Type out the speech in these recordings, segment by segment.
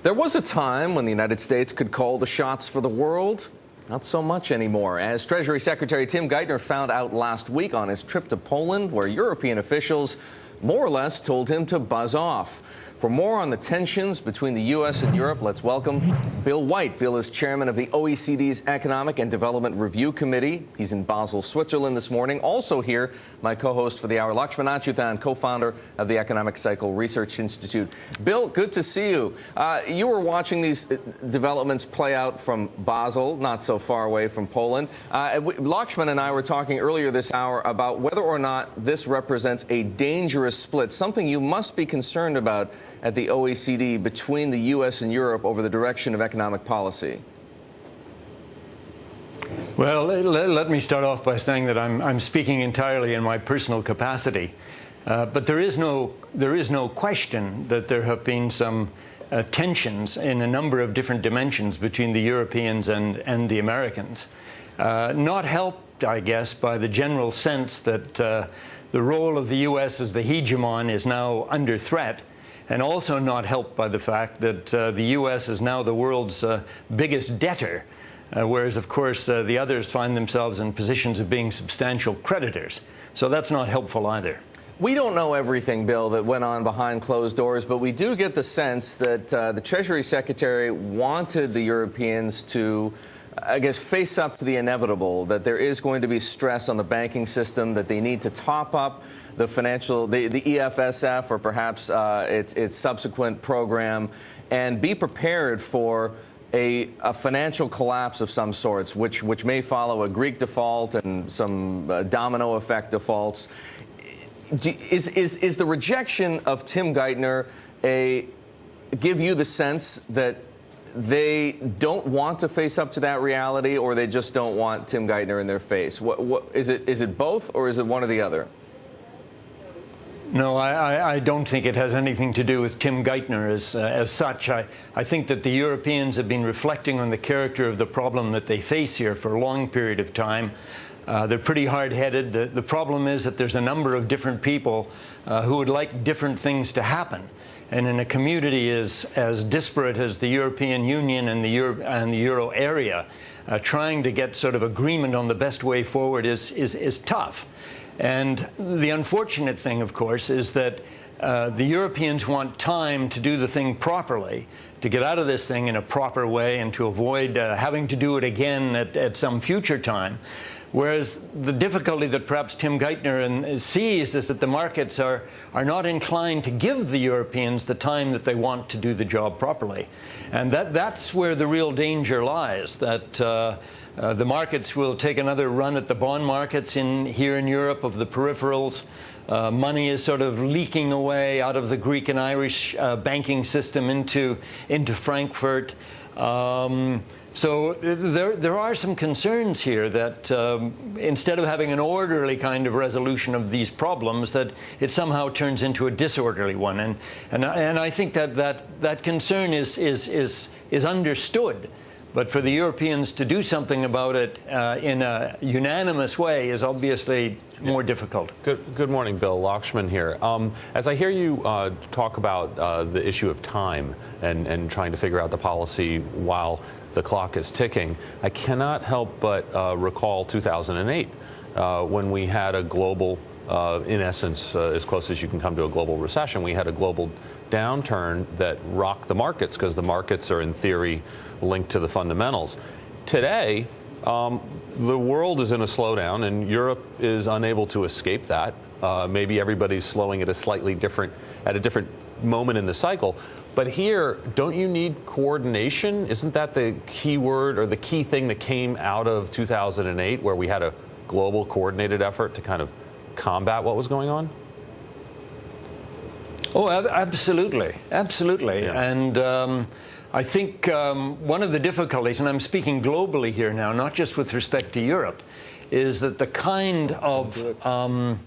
There was a time when the United States could call the shots for the world. Not so much anymore, as Treasury Secretary Tim Geithner found out last week on his trip to Poland, where European officials more or less told him to buzz off. For more on the tensions between the U.S. and Europe, let's welcome Bill White. Bill is chairman of the OECD's Economic and Development Review Committee. He's in Basel, Switzerland this morning. Also here, my co-host for the hour, Lakshman Achuthan, co-founder of the Economic Cycle Research Institute. Bill, good to see you. You were watching these developments play out from Basel, not so far away from Poland. Lakshman and I were talking earlier this hour about whether or not this represents a dangerous split, something you must be concerned about at the OECD between the U.S. and Europe over the direction of economic policy. Well, let me start off by saying that I'm speaking entirely in my personal capacity. But there is no question that there have been some tensions in a number of different dimensions between the Europeans and the Americans. Not helped, I guess, by the general sense that the role of the U.S. as the hegemon is now under threat, and also not helped by the fact that the U.S. is now the world's biggest debtor, whereas, of course, the others find themselves in positions of being substantial creditors. So that's not helpful either. We don't know everything, Bill, that went on behind closed doors, but we do get the sense that the Treasury Secretary wanted the Europeans to, I guess, face up to the inevitable, that there is going to be stress on the banking system, that they need to top up the EFSF or perhaps its subsequent program, and be prepared for a financial collapse of some sorts, which may follow a Greek default and some domino effect defaults. Is the rejection of Tim Geithner give you the sense that they don't want to face up to that reality, or they just don't want Tim Geithner in their face? What is it? Is it both, or is it one or the other? No, I don't think it has anything to do with Tim Geithner as such. I think that the Europeans have been reflecting on the character of the problem that they face here for a long period of time. They're pretty hard-headed. The problem is that there's a number of different people who would like different things to happen. And in a community as disparate as the European Union and the Euro area, trying to get sort of agreement on the best way forward is tough. And the unfortunate thing, of course, is that the Europeans want time to do the thing properly, to get out of this thing in a proper way and to avoid having to do it again at some future time. Whereas the difficulty that perhaps Tim Geithner sees is that the markets are not inclined to give the Europeans the time that they want to do the job properly. And that's where the real danger lies, that the markets will take another run at the bond markets here in Europe of the peripherals. Money is sort of leaking away out of the Greek and Irish banking system into Frankfurt. So there are some concerns here that instead of having an orderly kind of resolution of these problems, that it somehow turns into a disorderly one. And I think that concern is understood. But for the Europeans to do something about it in a unanimous way is obviously more difficult. Good morning, Bill. Lakshman here. As I hear you talk about the issue of time and trying to figure out the policy while the clock is ticking, I cannot help but recall 2008 when we had a global, in essence, as close as you can come to a global recession. We had a global downturn that rocked the markets because the markets are, in theory, linked to the fundamentals. Today, the world is in a slowdown, and Europe is unable to escape that. Maybe everybody's slowing at a different moment in the cycle. But here, don't you need coordination? Isn't that the key word or the key thing that came out of 2008, where we had a global coordinated effort to kind of combat what was going on? Oh, absolutely. Absolutely. Yeah. And I think one of the difficulties, and I'm speaking globally here now, not just with respect to Europe, is that the kind of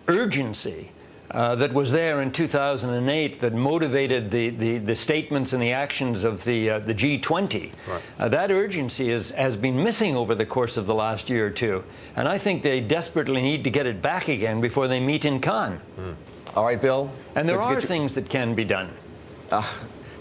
urgency that was there in 2008 that motivated the statements and the actions of the G-20, right. That urgency has been missing over the course of the last year or two. And I think they desperately need to get it back again before they meet in Cannes. All right, Bill. And there are things that can be done.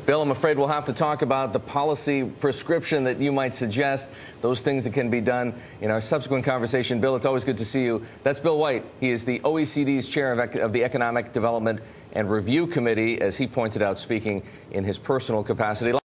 Bill, I'm afraid we'll have to talk about the policy prescription that you might suggest, those things that can be done in our subsequent conversation. Bill, it's always good to see you. That's Bill White. He is the OECD's chair of the Economic Development and Review Committee, as he pointed out, speaking in his personal capacity.